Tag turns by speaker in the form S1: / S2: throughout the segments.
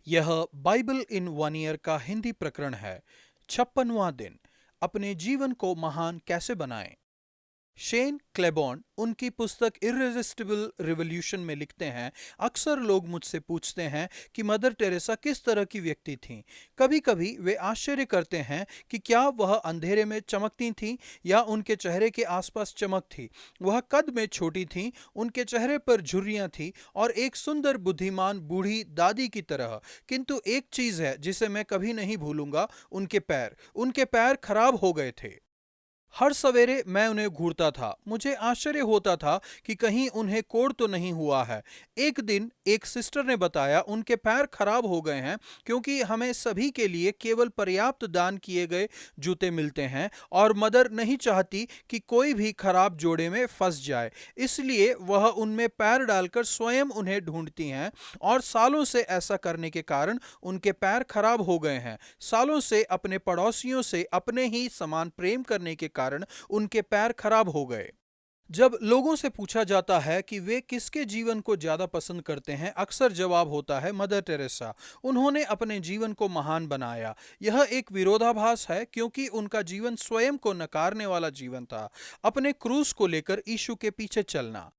S1: यह Bible in one year का हिंदी प्रकरण है। 56वां दिन। अपने जीवन को महान कैसे बनाएं। शेन क्लेबॉर्न उनकी पुस्तक इर्रेसिस्टिबल रिवॉल्यूशन में लिखते हैं, अक्सर लोग मुझसे पूछते हैं कि मदर टेरेसा किस तरह की व्यक्ति थीं। कभी कभी वे आश्चर्य करते हैं कि क्या वह अंधेरे में चमकती थीं या उनके चेहरे के आसपास चमक थी। वह कद में छोटी थीं, उनके चेहरे पर झुर्रियां थीं और एक सुंदर बुद्धिमान बूढ़ी दादी की तरह। किंतु एक चीज है जिसे मैं कभी नहीं भूलूंगा, उनके पैर खराब हो गए थे। हर सवेरे मैं उन्हें घूरता था। मुझे आश्चर्य होता था कि कहीं उन्हें कोढ़ तो नहीं हुआ है। एक दिन एक सिस्टर ने बताया उनके पैर खराब हो गए हैं क्योंकि हमें सभी के लिए केवल पर्याप्त दान किए गए जूते मिलते हैं और मदर नहीं चाहती कि कोई भी खराब जोड़े में फंस जाए। इसलिए वह उनमें पैर डालकर स्वयं उन्हें ढूंढती हैं और सालों से ऐसा करने के कारण उनके पैर खराब हो गए हैं। सालों से अपने पड़ोसियों से अपने ही समान प्रेम करने के कारण उनके पैर खराब हो गए। जब लोगों से पूछा जाता है कि वे किसके जीवन को ज्यादा पसंद करते हैं, अक्सर जवाब होता है मदर टेरेसा। उन्होंने अपने जीवन को महान बनाया। यह एक विरोधाभास है क्योंकि उनका जीवन स्वयं को नकारने वाला जीवन था। अपने क्रूस को लेकर यीशु के पीछे चलना।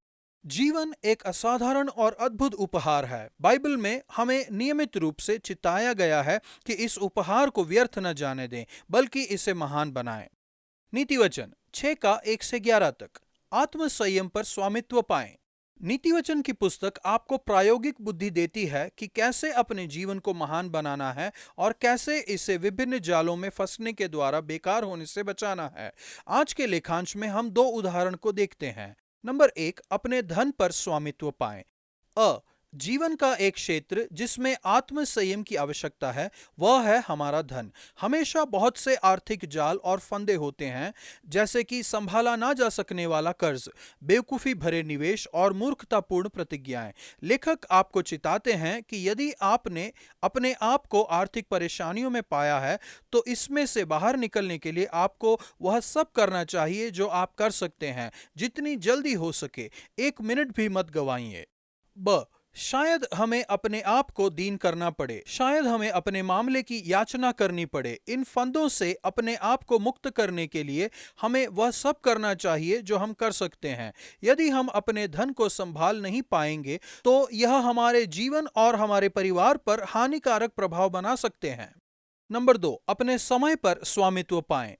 S1: जीवन एक असाधारण और अद्भुत उपहार है। बाइबल में हमें नियमित रूप से चिताया गया है कि इस उपहार को व्यर्थ न जाने दें, बल्कि इसे महान बनाएं। नीति वचन 6 का 1 से 11 तक। आत्म संयम पर स्वामित्व पाएं। नीति वचन की पुस्तक आपको प्रायोगिक बुद्धि देती है कि कैसे अपने जीवन को महान बनाना है और कैसे इसे विभिन्न जालों में फंसने के द्वारा बेकार होने से बचाना है। आज के लेखांश में हम दो उदाहरण को देखते हैं। नंबर 1, अपने धन पर स्वामित्व पाएं। जीवन का एक क्षेत्र जिसमें आत्म संयम की आवश्यकता है वह है हमारा धन। हमेशा बहुत से आर्थिक जाल और फंदे होते हैं, जैसे कि संभाला ना जा सकने वाला कर्ज, बेवकूफी भरे निवेश और मूर्खतापूर्ण प्रतिज्ञाएं। लेखक आपको चिताते हैं कि यदि आपने अपने आप को आर्थिक परेशानियों में पाया है तो इसमें से बाहर निकलने के लिए आपको वह सब करना चाहिए जो आप कर सकते हैं, जितनी जल्दी हो सके। एक मिनट भी मत गवाइए। शायद हमें अपने आप को दीन करना पड़े, शायद हमें अपने मामले की याचना करनी पड़े। इन फंदों से अपने आप को मुक्त करने के लिए हमें वह सब करना चाहिए जो हम कर सकते हैं। यदि हम अपने धन को संभाल नहीं पाएंगे तो यह हमारे जीवन और हमारे परिवार पर हानिकारक प्रभाव बना सकते हैं। नंबर 2, अपने समय पर स्वामित्व पाएं।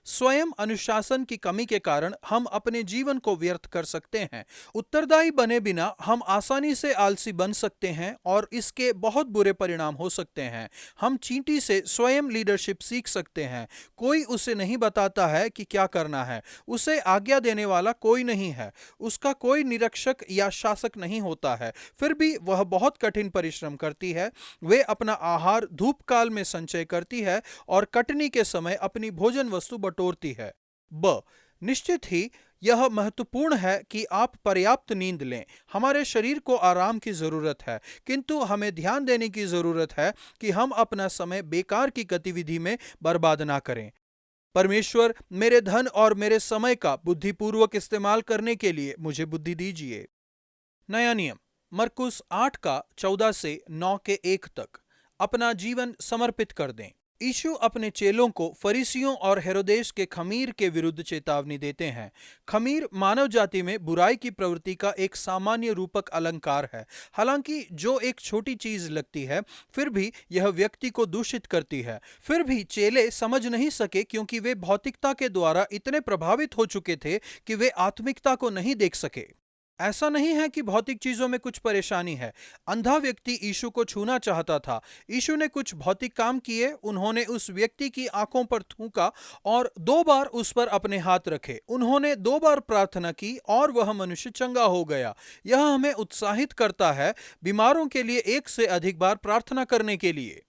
S1: स्वयं अनुशासन की कमी के कारण हम अपने जीवन को व्यर्थ कर सकते हैं। उत्तरदायी बने बिना हम आसानी से आलसी बन सकते हैं और इसके बहुत बुरे परिणाम हो सकते हैं। हम चींटी से स्वयं लीडरशिप सीख सकते हैं। कोई उसे नहीं बताता है कि क्या करना है, उसे आज्ञा देने वाला कोई नहीं है, उसका कोई निरीक्षक या शासक नहीं होता है। फिर भी वह बहुत कठिन परिश्रम करती है। वे अपना आहार धूप काल में संचय करती है और कटनी के समय अपनी भोजन वस्तु बटोरती है। निश्चित ही यह महत्वपूर्ण है कि आप पर्याप्त नींद लें। हमारे शरीर को आराम की जरूरत है, किंतु हमें ध्यान देने की जरूरत है कि हम अपना समय बेकार की गतिविधि में बर्बाद ना करें। परमेश्वर, मेरे धन और मेरे समय का बुद्धिपूर्वक इस्तेमाल करने के लिए मुझे बुद्धि दीजिए। नया नियम मरकुस 8 का 14 से 9 के 1 तक। अपना जीवन समर्पित कर दें। यीशु अपने चेलों को फरीसियों और हेरोदेस के खमीर के विरुद्ध चेतावनी देते हैं। खमीर मानव जाति में बुराई की प्रवृत्ति का एक सामान्य रूपक अलंकार है। हालांकि जो एक छोटी चीज लगती है, फिर भी यह व्यक्ति को दूषित करती है। फिर भी चेले समझ नहीं सके क्योंकि वे भौतिकता के द्वारा इतने प्रभावित हो चुके थे कि वे आत्मिकता को नहीं देख सके। ऐसा नहीं है कि भौतिक चीजों में कुछ परेशानी है। अंधा व्यक्ति यीशु को छूना चाहता था। यीशु ने कुछ भौतिक काम किए। उन्होंने उस व्यक्ति की आंखों पर थूका और 2 बार उस पर अपने हाथ रखे। उन्होंने 2 बार प्रार्थना की और वह मनुष्य चंगा हो गया। यह हमें उत्साहित करता है बीमारों के लिए 1 से अधिक बार प्रार्थना करने के लिए।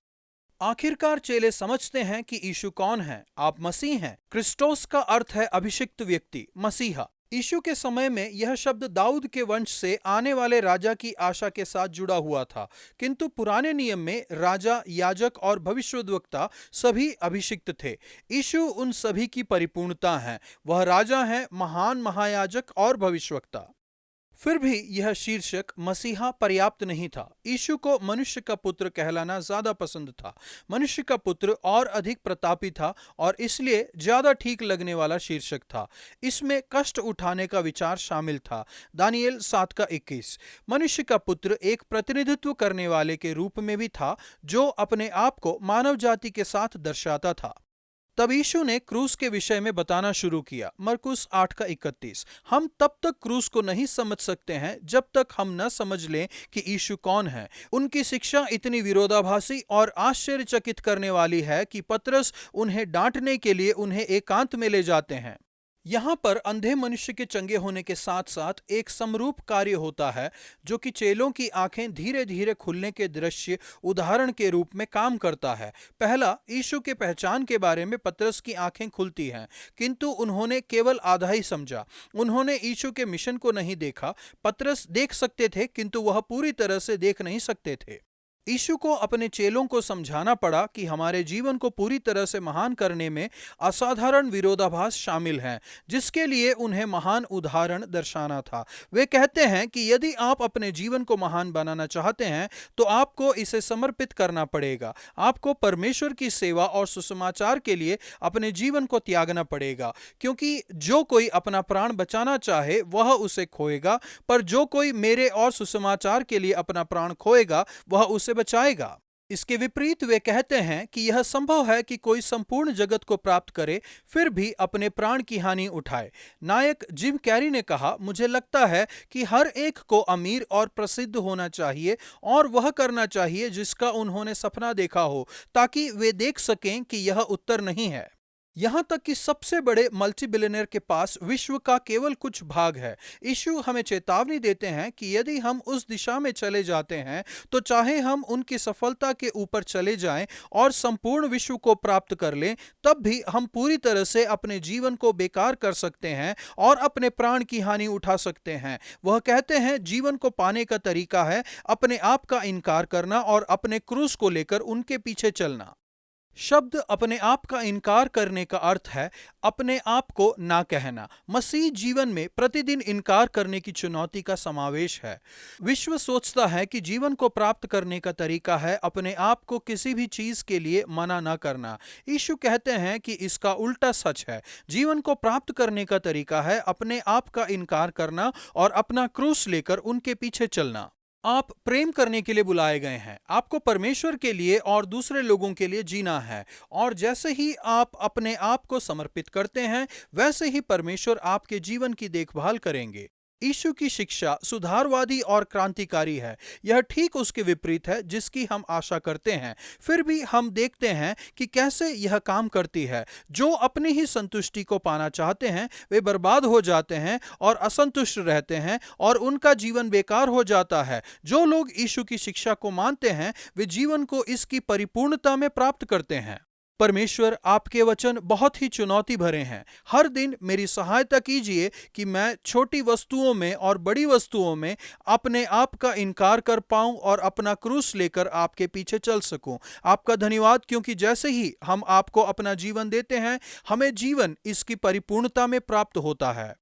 S1: आखिरकार चेले समझते हैं कि यीशु कौन है। आप मसीह हैं। क्रिस्टोस का अर्थ है अभिषिक्त व्यक्ति, मसीहा। यीशु के समय में यह शब्द दाऊद के वंश से आने वाले राजा की आशा के साथ जुड़ा हुआ था, किंतु पुराने नियम में राजा, याजक और भविष्यद्वक्ता सभी अभिषिक्त थे। यीशु उन सभी की परिपूर्णता है। वह राजा है, महान महायाजक और भविष्यद्वक्ता। फिर भी यह शीर्षक मसीहा पर्याप्त नहीं था। यीशु को मनुष्य का पुत्र कहलाना ज्यादा पसंद था। मनुष्य का पुत्र और अधिक प्रतापी था और इसलिए ज्यादा ठीक लगने वाला शीर्षक था। इसमें कष्ट उठाने का विचार शामिल था। दानियेल 7:21। मनुष्य का पुत्र एक प्रतिनिधित्व करने वाले के रूप में भी था जो अपने आप को मानव जाति के साथ दर्शाता था। तब यीशु ने क्रूस के विषय में बताना शुरू किया। मरकुस 8:31। हम तब तक क्रूस को नहीं समझ सकते हैं जब तक हम न समझ लें कि यीशु कौन है। उनकी शिक्षा इतनी विरोधाभासी और आश्चर्यचकित करने वाली है कि पतरस उन्हें डांटने के लिए उन्हें एकांत में ले जाते हैं। यहाँ पर अंधे मनुष्य के चंगे होने के साथ साथ एक समरूप कार्य होता है जो कि चेलों की आंखें धीरे धीरे खुलने के दृश्य उदाहरण के रूप में काम करता है। पहला, यीशु के पहचान के बारे में पतरस की आंखें खुलती हैं, किंतु उन्होंने केवल आधा ही समझा। उन्होंने यीशु के मिशन को नहीं देखा। पतरस देख सकते थे किंतु वह पूरी तरह से देख नहीं सकते थे। यीशु को अपने चेलों को समझाना पड़ा कि हमारे जीवन को पूरी तरह से महान करने में असाधारण विरोधाभास शामिल हैं, जिसके लिए उन्हें महान उदाहरण दर्शाना था। वे कहते हैं कि यदि आप अपने जीवन को महान बनाना चाहते हैं तो आपको इसे समर्पित करना पड़ेगा। आपको परमेश्वर की सेवा और सुसमाचार के लिए अपने जीवन को त्यागना पड़ेगा, क्योंकि जो कोई अपना प्राण बचाना चाहे वह उसे खोएगा, पर जो कोई मेरे और सुसमाचार के लिए अपना प्राण खोएगा वह उसे बचाएगा। इसके विपरीत वे कहते हैं कि यह संभव है कि कोई संपूर्ण जगत को प्राप्त करे फिर भी अपने प्राण की हानि उठाए। नायक जिम कैरी ने कहा, मुझे लगता है कि हर एक को अमीर और प्रसिद्ध होना चाहिए और वह करना चाहिए जिसका उन्होंने सपना देखा हो, ताकि वे देख सकें कि यह उत्तर नहीं है। यहां तक कि सबसे बड़े मल्टी बिलियनर के पास विश्व का केवल कुछ भाग है। यीशु हमें चेतावनी देते हैं कि यदि हम उस दिशा में चले जाते हैं तो चाहे हम उनकी सफलता के ऊपर चले जाएं और संपूर्ण विश्व को प्राप्त कर लें, तब भी हम पूरी तरह से अपने जीवन को बेकार कर सकते हैं और अपने प्राण की हानि उठा सकते हैं। वह कहते हैं जीवन को पाने का तरीका है अपने आप का इनकार करना और अपने क्रूस को लेकर उनके पीछे चलना। शब्द अपने आप का इनकार करने का अर्थ है अपने आप को ना कहना। मसीह जीवन में प्रतिदिन इनकार करने की चुनौती का समावेश है। विश्व सोचता है कि जीवन को प्राप्त करने का तरीका है अपने आप को किसी भी चीज के लिए मना ना करना। यीशु कहते हैं कि इसका उल्टा सच है। जीवन को प्राप्त करने का तरीका है अपने आप का इनकार करना और अपना क्रूस लेकर उनके पीछे चलना। आप प्रेम करने के लिए बुलाए गए हैं। आपको परमेश्वर के लिए और दूसरे लोगों के लिए जीना है, और जैसे ही आप अपने आप को समर्पित करते हैं वैसे ही परमेश्वर आपके जीवन की देखभाल करेंगे। यीशु की शिक्षा सुधारवादी और क्रांतिकारी है। यह ठीक उसके विपरीत है जिसकी हम आशा करते हैं। फिर भी हम देखते हैं कि कैसे यह काम करती है। जो अपनी ही संतुष्टि को पाना चाहते हैं वे बर्बाद हो जाते हैं और असंतुष्ट रहते हैं और उनका जीवन बेकार हो जाता है। जो लोग यीशु की शिक्षा को मानते हैं वे जीवन को इसकी परिपूर्णता में प्राप्त करते हैं। परमेश्वर, आपके वचन बहुत ही चुनौती भरे हैं। हर दिन मेरी सहायता कीजिए कि मैं छोटी वस्तुओं में और बड़ी वस्तुओं में अपने आप का इनकार कर पाऊं और अपना क्रूस लेकर आपके पीछे चल सकूं। आपका धन्यवाद, क्योंकि जैसे ही हम आपको अपना जीवन देते हैं हमें जीवन इसकी परिपूर्णता में प्राप्त होता है।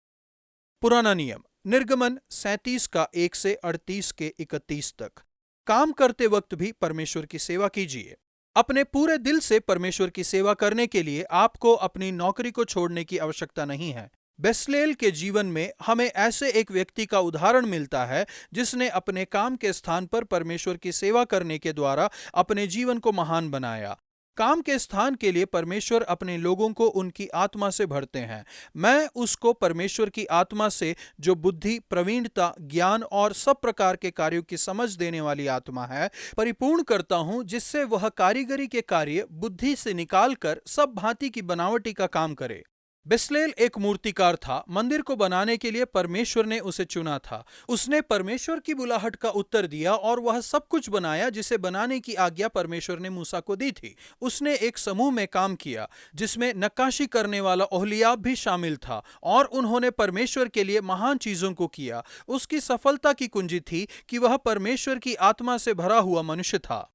S1: पुराना नियम, निर्गमन 37 का 1 से 38 के 31 तक। काम करते वक्त भी परमेश्वर की सेवा कीजिए। अपने पूरे दिल से परमेश्वर की सेवा करने के लिए आपको अपनी नौकरी को छोड़ने की आवश्यकता नहीं है। बेसलेल के जीवन में हमें ऐसे एक व्यक्ति का उदाहरण मिलता है जिसने अपने काम के स्थान पर परमेश्वर की सेवा करने के द्वारा अपने जीवन को महान बनाया। काम के स्थान के लिए परमेश्वर अपने लोगों को उनकी आत्मा से भरते हैं। मैं उसको परमेश्वर की आत्मा से, जो बुद्धि, प्रवीणता, ज्ञान और सब प्रकार के कार्यों की समझ देने वाली आत्मा है, परिपूर्ण करता हूं, जिससे वह कारीगरी के कार्य बुद्धि से निकालकर सब भांति की बनावटी का काम करे। बेसलेल एक मूर्तिकार था। मंदिर को बनाने के लिए परमेश्वर ने उसे चुना था। उसने परमेश्वर की बुलाहट का उत्तर दिया और वह सब कुछ बनाया जिसे बनाने की आज्ञा परमेश्वर ने मूसा को दी थी। उसने एक समूह में काम किया जिसमें नक्काशी करने वाला ओहलियाब भी शामिल था, और उन्होंने परमेश्वर के लिए महान चीजों को किया। उसकी सफलता की कुंजी थी कि वह परमेश्वर की आत्मा से भरा हुआ मनुष्य था।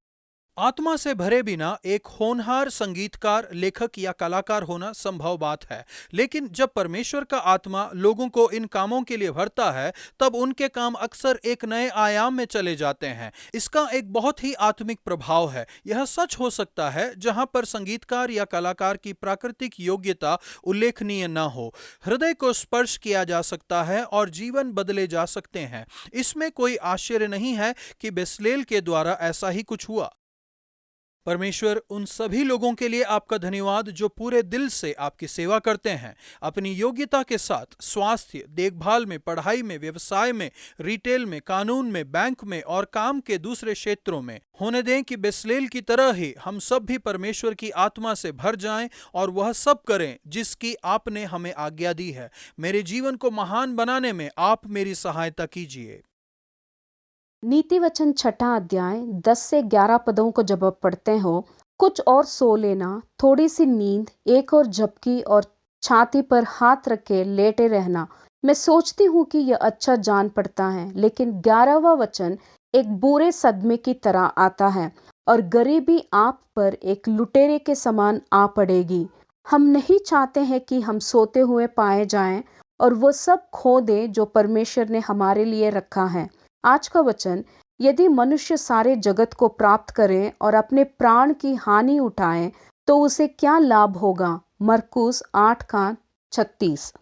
S1: आत्मा से भरे बिना एक होनहार संगीतकार, लेखक या कलाकार होना संभव बात है, लेकिन जब परमेश्वर का आत्मा लोगों को इन कामों के लिए भरता है, तब उनके काम अक्सर एक नए आयाम में चले जाते हैं। इसका एक बहुत ही आत्मिक प्रभाव है। यह सच हो सकता है जहां पर संगीतकार या कलाकार की प्राकृतिक योग्यता उल्लेखनीय न हो। हृदय को स्पर्श किया जा सकता है और जीवन बदले जा सकते हैं। इसमें कोई आश्चर्य नहीं है कि बेसलेल के द्वारा ऐसा ही कुछ हुआ। परमेश्वर, उन सभी लोगों के लिए आपका धन्यवाद जो पूरे दिल से आपकी सेवा करते हैं, अपनी योग्यता के साथ स्वास्थ्य देखभाल में, पढ़ाई में, व्यवसाय में, रिटेल में, कानून में, बैंक में और काम के दूसरे क्षेत्रों में। होने दें कि बेसलेल की तरह ही हम सब भी परमेश्वर की आत्मा से भर जाएं और वह सब करें जिसकी आपने हमें आज्ञा दी है। मेरे जीवन को महान बनाने में आप मेरी सहायता कीजिए।
S2: नीति वचन छठा अध्याय 10 से 11 पदों को जब आप पढ़ते हो, कुछ और सो लेना, थोड़ी सी नींद, एक और झपकी और छाती पर हाथ रखे लेटे रहना। मैं सोचती हूँ कि यह अच्छा जान पड़ता है, लेकिन 11वां वचन एक बुरे सदमे की तरह आता है और गरीबी आप पर एक लुटेरे के समान आ पड़ेगी। हम नहीं चाहते हैं कि हम सोते हुए पाए जाएं और वो सब खो दें जो परमेश्वर ने हमारे लिए रखा है। आज का वचन, यदि मनुष्य सारे जगत को प्राप्त करें और अपने प्राण की हानि उठाएं तो उसे क्या लाभ होगा। मरकुस 8 का 36।